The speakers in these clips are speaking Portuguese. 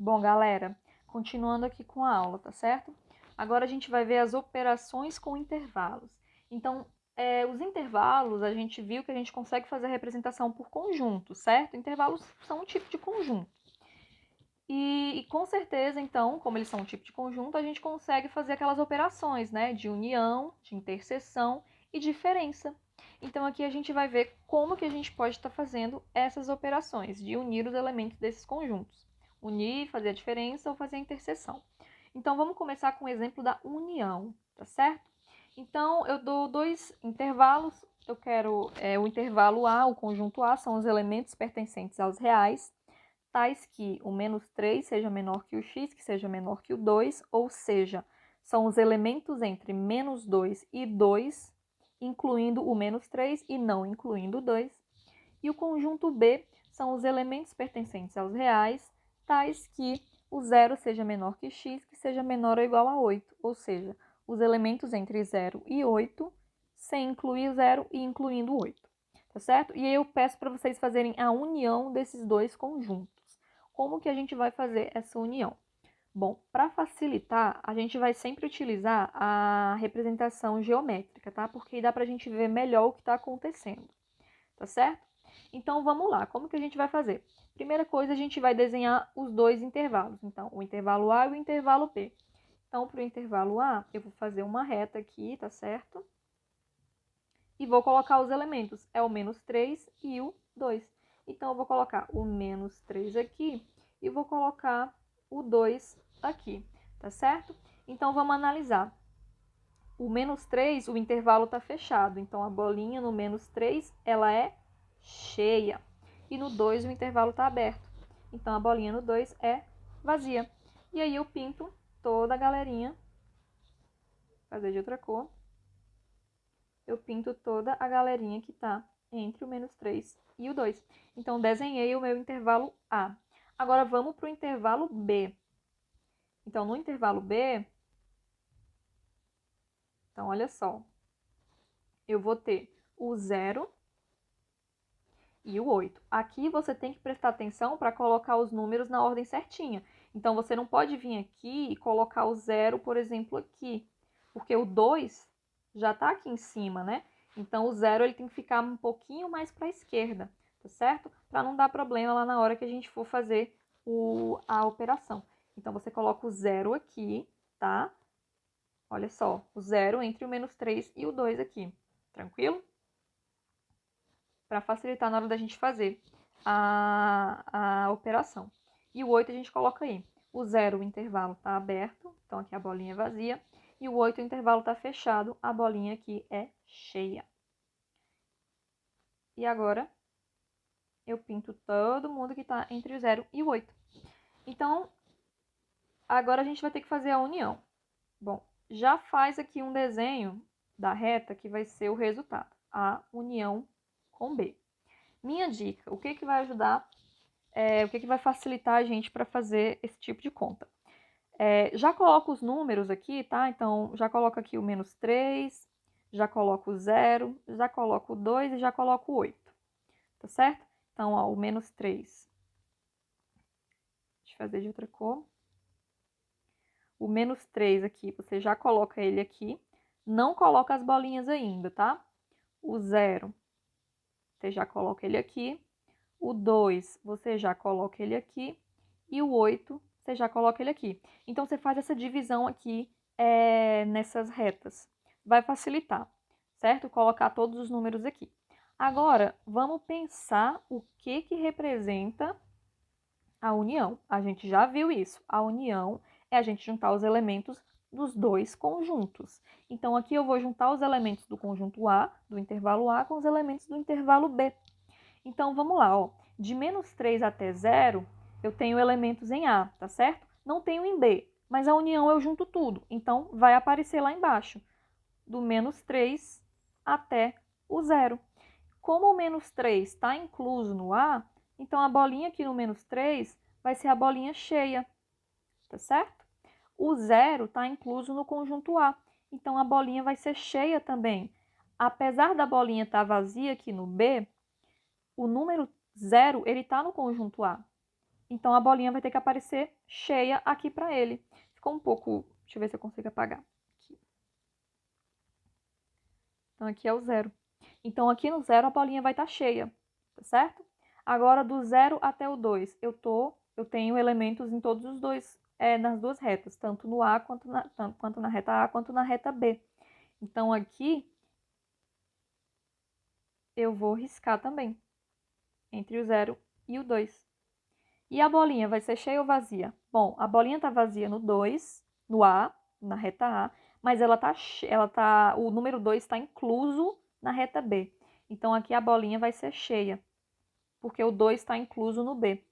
Bom, galera, continuando aqui com a aula, tá certo? Agora a gente vai ver as operações com intervalos. Então, os intervalos, a gente viu que a gente consegue fazer a representação por conjunto, certo? Intervalos são um tipo de conjunto. E com certeza, então, como eles são um tipo de conjunto, a gente consegue fazer aquelas operações, né? De união, de interseção e diferença. Então, aqui a gente vai ver como que a gente pode estar fazendo essas operações, de unir os elementos desses conjuntos. Unir, fazer a diferença ou fazer a interseção. Então, vamos começar com o exemplo da união, tá certo? Então, eu dou dois intervalos. Eu quero o intervalo A, o conjunto A, são os elementos pertencentes aos reais, tais que o menos 3 seja menor que o x, que seja menor que o 2, ou seja, são os elementos entre menos 2 e 2, incluindo o menos 3 e não incluindo o 2. E o conjunto B são os elementos pertencentes aos reais, tais que o 0 seja menor que x, que seja menor ou igual a 8, ou seja, os elementos entre 0 e 8, sem incluir 0 e incluindo 8. Tá certo? E aí eu peço para vocês fazerem a união desses dois conjuntos. Como que a gente vai fazer essa união? Bom, para facilitar, a gente vai sempre utilizar a representação geométrica, tá? Porque dá para a gente ver melhor o que está acontecendo, tá certo? Então, vamos lá. Como que a gente vai fazer? Primeira coisa, a gente vai desenhar os dois intervalos. Então, o intervalo A e o intervalo B. Então, para o intervalo A, eu vou fazer uma reta aqui, tá certo? E vou colocar os elementos, é o menos 3 e o 2. Então, eu vou colocar o menos 3 aqui e vou colocar o 2 aqui, tá certo? Então, vamos analisar. O menos 3, o intervalo está fechado, então a bolinha no menos 3, ela é cheia. E no 2, o intervalo está aberto, então a bolinha no 2 é vazia. E aí eu pinto toda a galerinha, vou fazer de outra cor. Eu pinto toda a galerinha que está entre o menos 3 e o 2. Então, desenhei o meu intervalo A. Agora, vamos para o intervalo B. Então, no intervalo B, então, olha só, eu vou ter o 0 e o 8. Aqui você tem que prestar atenção para colocar os números na ordem certinha. Então, você não pode vir aqui e colocar o 0, por exemplo, aqui, porque o 2 já está aqui em cima, né? Então, o 0 ele tem que ficar um pouquinho mais para a esquerda, tá certo? Para não dar problema lá na hora que a gente for fazer a operação. Então, você coloca o 0 aqui, tá? Olha só, o 0 entre o menos 3 e o 2 aqui, tranquilo? Para facilitar na hora da gente fazer a operação. E o 8 a gente coloca aí. O 0, o intervalo está aberto, então aqui a bolinha é vazia. E o 8, o intervalo está fechado, a bolinha aqui é cheia. E agora, eu pinto todo mundo que está entre o 0 e o 8. Então, agora a gente vai ter que fazer a união. Bom, já faz aqui um desenho da reta que vai ser o resultado. A união com B. Minha dica, o que vai ajudar, o que vai facilitar a gente para fazer esse tipo de conta? Já coloco os números aqui, tá? Então, já coloco aqui o menos 3, já coloco o 0, já coloco o 2 e já coloco o 8, tá certo? Então, ó, o menos 3. Deixa eu fazer de outra cor. O menos 3 aqui, você já coloca ele aqui. Não coloca as bolinhas ainda, tá? O 0, você já coloca ele aqui. O 2, você já coloca ele aqui. E o 8, você já coloca ele aqui. Então, você faz essa divisão aqui nessas retas. Vai facilitar, certo? Colocar todos os números aqui. Agora, vamos pensar o que representa a união. A gente já viu isso. A união é a gente juntar os elementos dos dois conjuntos. Então, aqui eu vou juntar os elementos do conjunto A, do intervalo A, com os elementos do intervalo B. Então, vamos lá, ó. De menos 3 até 0, eu tenho elementos em A, tá certo? Não tenho em B, mas a união eu junto tudo. Então, vai aparecer lá embaixo, do menos 3 até o 0. Como o menos 3 está incluso no A, então a bolinha aqui no menos 3 vai ser a bolinha cheia, tá certo? O 0 está incluso no conjunto A, então a bolinha vai ser cheia também. Apesar da bolinha estar vazia aqui no B, o número 0 ele está no conjunto A. Então, a bolinha vai ter que aparecer cheia aqui para ele. Ficou um pouco... Deixa eu ver se eu consigo apagar. Aqui. Então, aqui é o 0. Então, aqui no 0, a bolinha vai estar cheia, tá certo? Agora, do 0 até o 2, eu tenho elementos em todos os dois, nas duas retas, tanto no A, quanto na reta A, quanto na reta B. Então, aqui, eu vou riscar também, entre o 0 e o 2. E a bolinha vai ser cheia ou vazia? Bom, a bolinha está vazia no 2, no A, na reta A, mas o número 2 está incluso na reta B. Então, aqui a bolinha vai ser cheia, porque o 2 está incluso no B,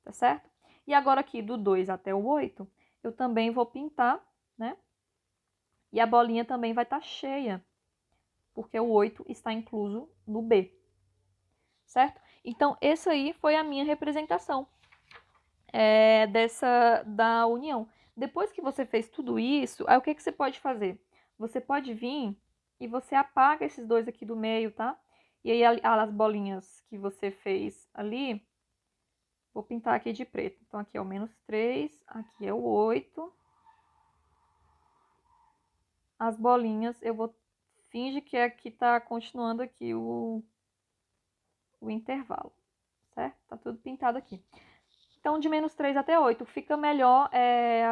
tá certo? E agora aqui, do 2 até o 8, eu também vou pintar, né? E a bolinha também vai estar cheia, porque o 8 está incluso no B, certo? Então, essa aí foi a minha representação da união. Depois que você fez tudo isso, aí o que você pode fazer? Você pode vir e você apaga esses dois aqui do meio, tá? E aí as bolinhas que você fez ali, vou pintar aqui de preto. Então, aqui é o -3, aqui é o 8. As bolinhas, eu vou fingir que aqui tá continuando aqui o intervalo, certo? Tá tudo pintado aqui. Então, de -3 até 8, fica melhor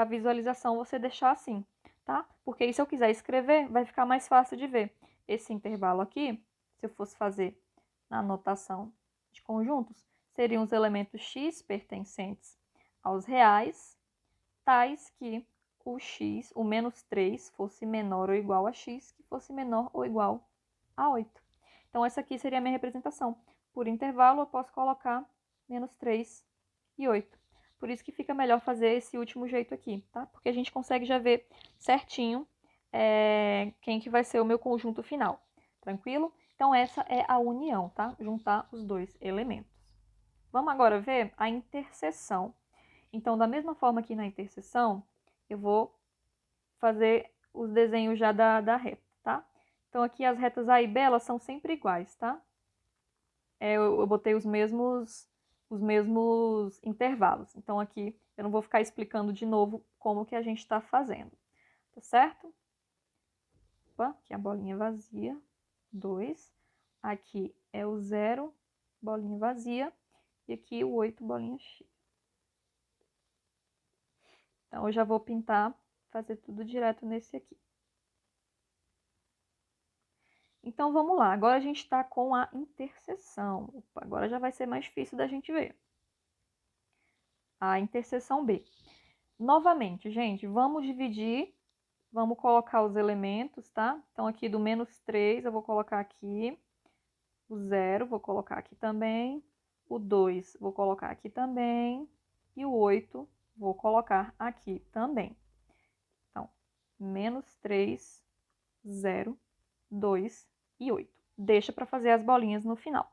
a visualização você deixar assim, tá? Porque aí, se eu quiser escrever, vai ficar mais fácil de ver. Esse intervalo aqui, se eu fosse fazer na anotação de conjuntos, seriam os elementos x pertencentes aos reais, tais que o x, o -3, fosse menor ou igual a x, que fosse menor ou igual a 8. Então, essa aqui seria a minha representação. Por intervalo, eu posso colocar -3 e 8. Por isso que fica melhor fazer esse último jeito aqui, tá? Porque a gente consegue já ver certinho quem que vai ser o meu conjunto final. Tranquilo? Então, essa é a união, tá? Juntar os dois elementos. Vamos agora ver a interseção. Então, da mesma forma que na interseção, eu vou fazer os desenhos já da reta, tá? Então, aqui as retas A e B, elas são sempre iguais, tá? Eu botei os mesmos intervalos. Então, aqui eu não vou ficar explicando de novo como que a gente está fazendo, tá certo? Opa, aqui a bolinha vazia, 2. Aqui é o 0, bolinha vazia. E aqui o 8, bolinha cheia. Então, eu já vou pintar, fazer tudo direto nesse aqui. Então, vamos lá. Agora a gente está com a interseção. Opa, agora já vai ser mais difícil da gente ver. A interseção B. Novamente, gente, vamos dividir, vamos colocar os elementos, tá? Então, aqui do -3 eu vou colocar aqui, o 0 vou colocar aqui também, o 2 vou colocar aqui também, e o 8 vou colocar aqui também. Então, -3, 0, 2 e 8. Deixa para fazer as bolinhas no final.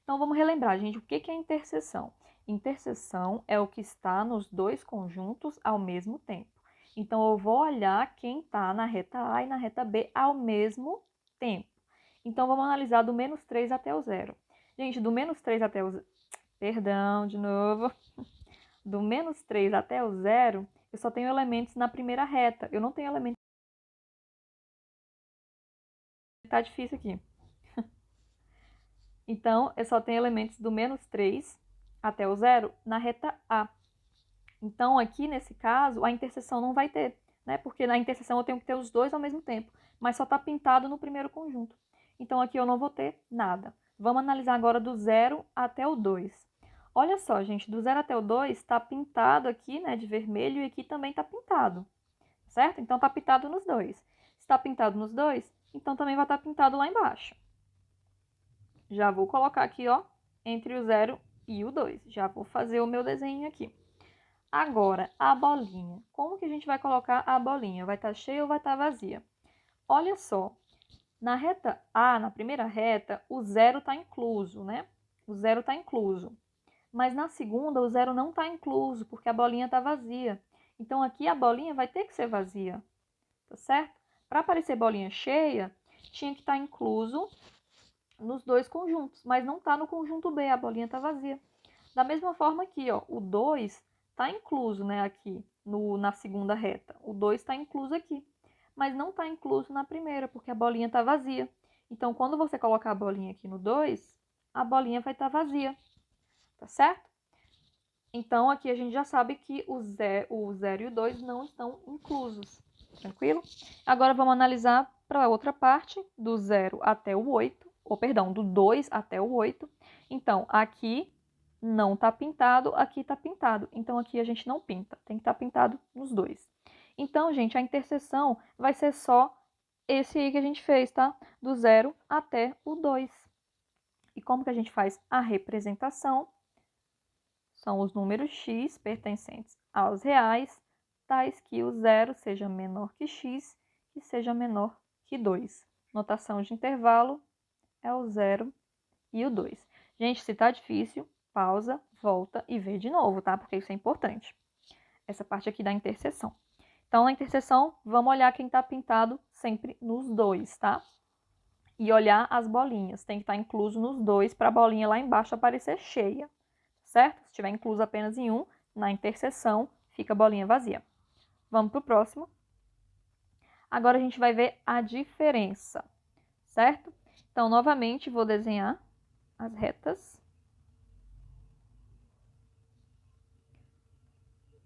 Então, vamos relembrar, gente, o que é interseção? Interseção é o que está nos dois conjuntos ao mesmo tempo. Então, eu vou olhar quem está na reta A e na reta B ao mesmo tempo. Então, vamos analisar do -3 até o 0. Gente, do -3 até o... Perdão, de novo. Do -3 até o 0, eu só tenho elementos na primeira reta. Eu não tenho elementos... Tá difícil aqui. Então, eu só tenho elementos do -3 até o 0 na reta A. Então, aqui nesse caso, a interseção não vai ter, né? Porque na interseção eu tenho que ter os dois ao mesmo tempo, mas só está pintado no primeiro conjunto. Então, aqui eu não vou ter nada. Vamos analisar agora do 0 até o 2. Olha só, gente, do 0 até o 2 está pintado aqui, né, de vermelho, e aqui também está pintado, certo? Então, está pintado nos dois. Se está pintado nos dois, então também vai estar pintado lá embaixo. Já vou colocar aqui, ó, entre o 0 e o 2. Já vou fazer o meu desenho aqui. Agora, a bolinha. Como que a gente vai colocar a bolinha? Vai estar cheia ou vai estar vazia? Olha só, na reta A, na primeira reta, o 0 está incluso, né? O 0 está incluso. Mas na segunda, o 0 não está incluso, porque a bolinha está vazia. Então, aqui a bolinha vai ter que ser vazia, tá certo? Para aparecer bolinha cheia, tinha que estar incluso nos dois conjuntos, mas não está no conjunto B, a bolinha está vazia. Da mesma forma aqui, ó, o 2 está incluso, né, aqui na segunda reta. O 2 está incluso aqui, mas não está incluso na primeira, porque a bolinha está vazia. Então, quando você colocar a bolinha aqui no 2, a bolinha vai estar vazia, tá certo? Então, aqui a gente já sabe que o 0 e o 2 não estão inclusos, tranquilo? Agora, vamos analisar para a outra parte, do 0 até o 8, ou perdão, do 2 até o 8. Então, aqui não está pintado, aqui está pintado. Então, aqui a gente não pinta, tem que estar pintado nos dois. Então, gente, a interseção vai ser só esse aí que a gente fez, tá? Do 0 até o 2. E como que a gente faz a representação? São os números x pertencentes aos reais, tais que o 0 seja menor que x e seja menor que 2. Notação de intervalo é o 0 e o 2. Gente, se tá difícil, pausa, volta e vê de novo, tá? Porque isso é importante. Essa parte aqui da interseção. Então, na interseção, vamos olhar quem está pintado sempre nos dois, tá? E olhar as bolinhas. Tem que estar incluso nos dois para a bolinha lá embaixo aparecer cheia, certo? Se estiver incluso apenas em um, na interseção, fica a bolinha vazia. Vamos para o próximo. Agora a gente vai ver a diferença, certo? Então, novamente, vou desenhar as retas.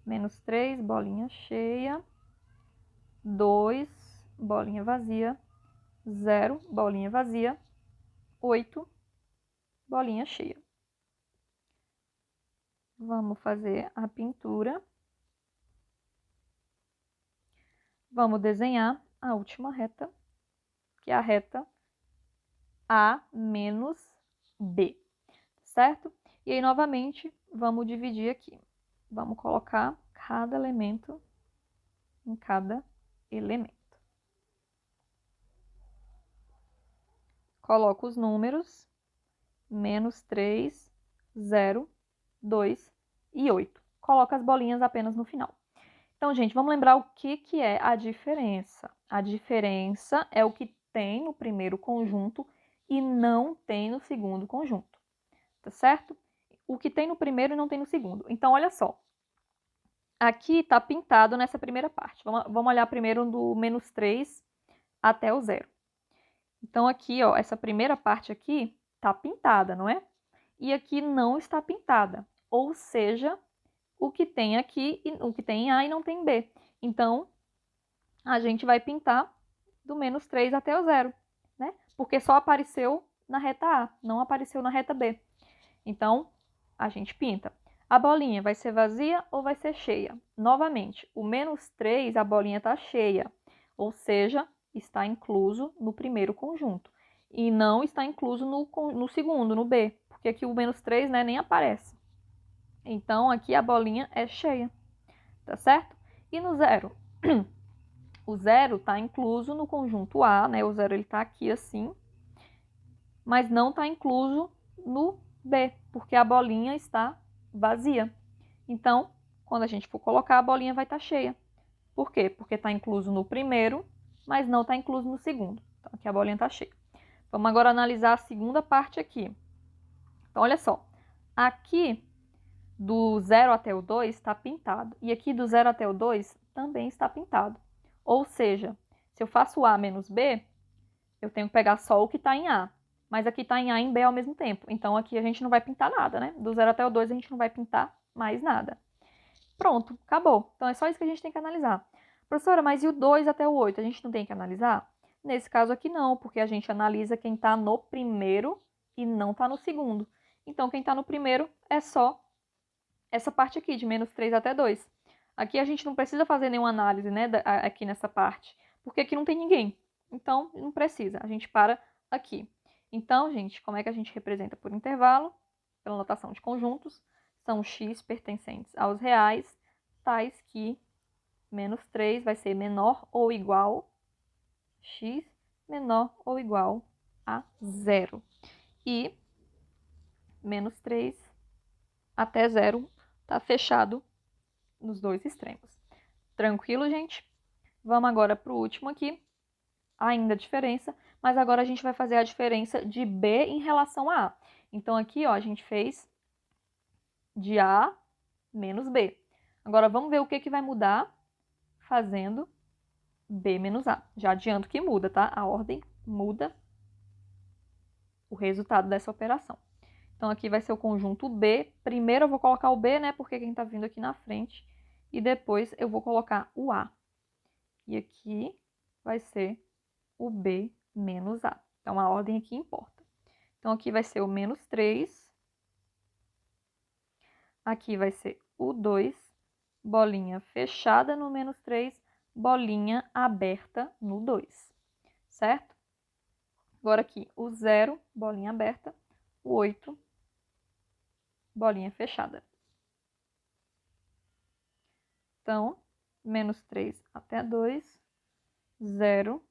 Menos 3, bolinha cheia. 2, bolinha vazia. 0, bolinha vazia. 8, bolinha cheia. Vamos fazer a pintura. Vamos desenhar a última reta, que é a reta A menos B, certo? E aí, novamente, vamos dividir aqui. Vamos colocar cada elemento em cada elemento. Coloco os números, menos 3, 0, 2 e 8. Coloco as bolinhas apenas no final. Então, gente, vamos lembrar o que é a diferença. A diferença é o que tem no primeiro conjunto e não tem no segundo conjunto, tá certo? O que tem no primeiro e não tem no segundo. Então, olha só. Aqui está pintado nessa primeira parte. Vamos olhar primeiro do menos 3 até o 0. Então, aqui, ó, essa primeira parte aqui está pintada, não é? E aqui não está pintada. Ou seja, o que tem aqui, o que tem em A e não tem em B. Então, a gente vai pintar do menos 3 até o 0, né? Porque só apareceu na reta A, não apareceu na reta B. Então, a gente pinta. A bolinha vai ser vazia ou vai ser cheia? Novamente, o menos 3, a bolinha está cheia, ou seja, está incluso no primeiro conjunto. E não está incluso no segundo, no B, porque aqui o menos 3, né, nem aparece. Então, aqui a bolinha é cheia, tá certo? E no 0? O 0 está incluso no conjunto A, né? O 0 está aqui assim, mas não está incluso no B, porque a bolinha está vazia. Então, quando a gente for colocar, a bolinha vai estar cheia. Por quê? Porque está incluso no primeiro, mas não está incluso no segundo. Então, aqui a bolinha está cheia. Vamos agora analisar a segunda parte aqui. Então, olha só. Aqui, do 0 até o 2, está pintado. E aqui, do 0 até o 2, também está pintado. Ou seja, se eu faço A menos B, eu tenho que pegar só o que está em A. Mas aqui está em A e em B ao mesmo tempo. Então, aqui a gente não vai pintar nada, né? Do 0 até o 2, a gente não vai pintar mais nada. Pronto, acabou. Então, é só isso que a gente tem que analisar. Professora, mas e o 2 até o 8? A gente não tem que analisar? Nesse caso aqui não, porque a gente analisa quem está no primeiro e não está no segundo. Então, quem está no primeiro é só essa parte aqui, de menos 3 até 2. Aqui a gente não precisa fazer nenhuma análise, né, aqui nessa parte, porque aqui não tem ninguém. Então, não precisa, a gente para aqui. Então, gente, como é que a gente representa por intervalo? Pela notação de conjuntos, são x pertencentes aos reais, tais que menos 3 vai ser menor ou igual x menor ou igual a 0. E menos 3 até 0 está fechado nos dois extremos. Tranquilo, gente? Vamos agora para o último aqui. Ainda a diferença, mas agora a gente vai fazer a diferença de B em relação a A. Então, aqui, ó, a gente fez de A menos B. Agora, vamos ver o que vai mudar fazendo B menos A. Já adianto que muda, tá? A ordem muda o resultado dessa operação. Então, aqui vai ser o conjunto B. Primeiro eu vou colocar o B, né? Porque quem está vindo aqui na frente. E depois eu vou colocar o A. E aqui vai ser o B menos A. Então, a ordem aqui importa. Então, aqui vai ser o menos 3. Aqui vai ser o 2. Bolinha fechada no menos 3. Bolinha aberta no 2. Certo? Agora aqui, o 0, bolinha aberta. O 8, bolinha fechada. Então, menos 3 até 2, 0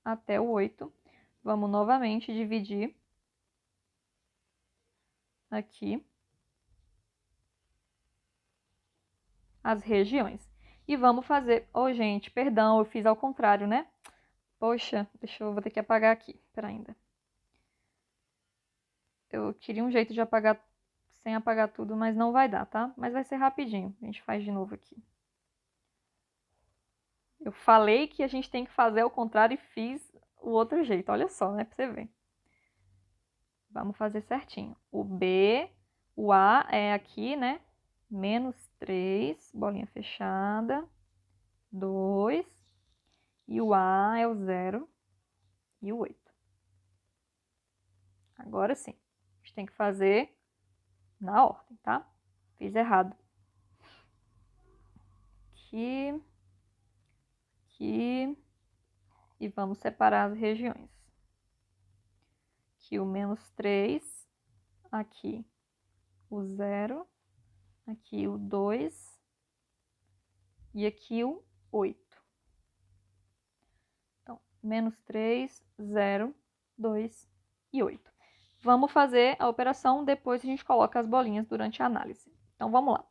até o 8. Vamos novamente dividir aqui as regiões. E vamos fazer... Oh, gente, perdão, eu fiz ao contrário, né? Poxa, vou ter que apagar aqui. Espera ainda. Eu queria um jeito de apagar sem apagar tudo, mas não vai dar, tá? Mas vai ser rapidinho. A gente faz de novo aqui. Eu falei que a gente tem que fazer ao contrário e fiz o outro jeito. Olha só, né? Pra você ver. Vamos fazer certinho. O B, o A é aqui, né? Menos 3, bolinha fechada. 2. E o A é o 0 e o 8. Agora sim. A gente tem que fazer na ordem, tá? Fiz errado. Aqui. Aqui. E vamos separar as regiões. Aqui o menos 3. Aqui o 0. Aqui o 2. E aqui o 8. Então, menos 3, 0, 2 e 8. Vamos fazer a operação, depois a gente coloca as bolinhas durante a análise. Então, vamos lá.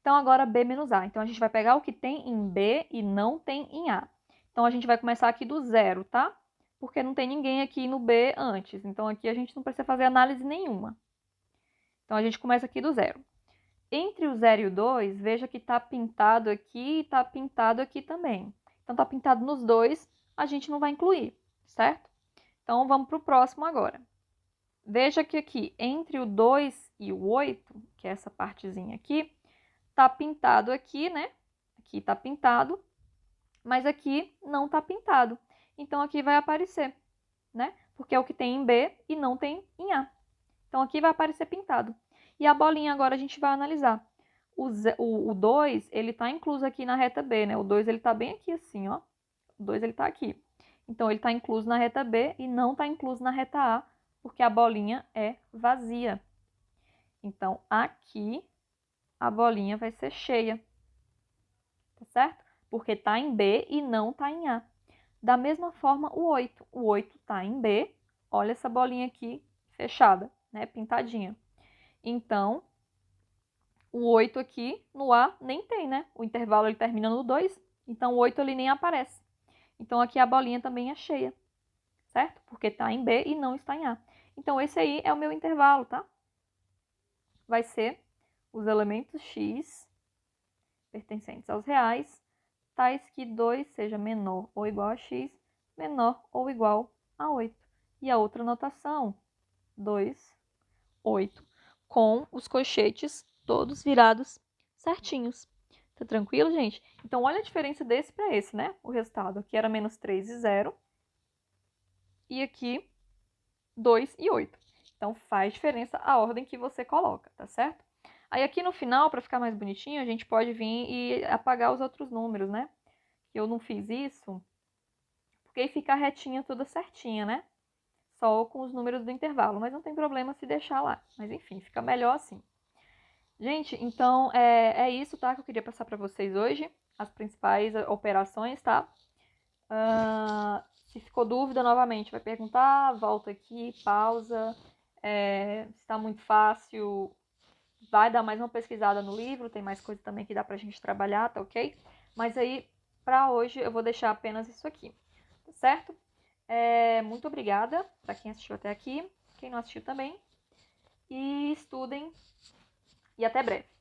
Então, agora B menos A. Então, a gente vai pegar o que tem em B e não tem em A. Então, a gente vai começar aqui do 0, tá? Porque não tem ninguém aqui no B antes. Então, aqui a gente não precisa fazer análise nenhuma. Então, a gente começa aqui do 0. Entre o 0 e o 2, veja que está pintado aqui e está pintado aqui também. Então, está pintado nos dois, a gente não vai incluir, certo? Então, vamos para o próximo agora. Veja que aqui, entre o 2 e o 8, que é essa partezinha aqui, está pintado aqui, né? Aqui está pintado, mas aqui não está pintado. Então, aqui vai aparecer, né? Porque é o que tem em B e não tem em A. Então, aqui vai aparecer pintado. E a bolinha agora a gente vai analisar. O 2, ele está incluso aqui na reta B, né? O 2, ele está bem aqui assim, ó. O 2, ele está aqui. Então, ele está incluso na reta B e não está incluso na reta A, porque a bolinha é vazia. Então, aqui, a bolinha vai ser cheia. Tá certo? Porque está em B e não está em A. Da mesma forma, o 8. O 8 está em B. Olha essa bolinha aqui fechada, né? Pintadinha. Então, o 8 aqui no A nem tem, né? O intervalo ele termina no 2, então o 8 ali nem aparece. Então, aqui a bolinha também é cheia, certo? Porque está em B e não está em A. Então, esse aí é o meu intervalo, tá? Vai ser os elementos x pertencentes aos reais, tais que 2 seja menor ou igual a x, menor ou igual a 8. E a outra notação, 2, 8, com os colchetes todos virados certinhos. Tá tranquilo, gente? Então, olha a diferença desse para esse, né? O resultado aqui era menos 3 e 0. E aqui, 2 e 8. Então, faz diferença a ordem que você coloca, tá certo? Aí, aqui no final, para ficar mais bonitinho, a gente pode vir e apagar os outros números, né? Eu não fiz isso, porque aí fica a retinha toda certinha, né? Só com os números do intervalo, mas não tem problema se deixar lá. Mas, enfim, fica melhor assim. Gente, então é isso, tá? Que eu queria passar para vocês hoje. As principais operações, tá? Se ficou dúvida, novamente, vai perguntar, volta aqui, pausa. Se está muito fácil, vai dar mais uma pesquisada no livro. Tem mais coisa também que dá pra gente trabalhar, tá ok? Mas aí, para hoje, eu vou deixar apenas isso aqui, tá certo? Muito obrigada para quem assistiu até aqui. Quem não assistiu também. e estudem. E até breve.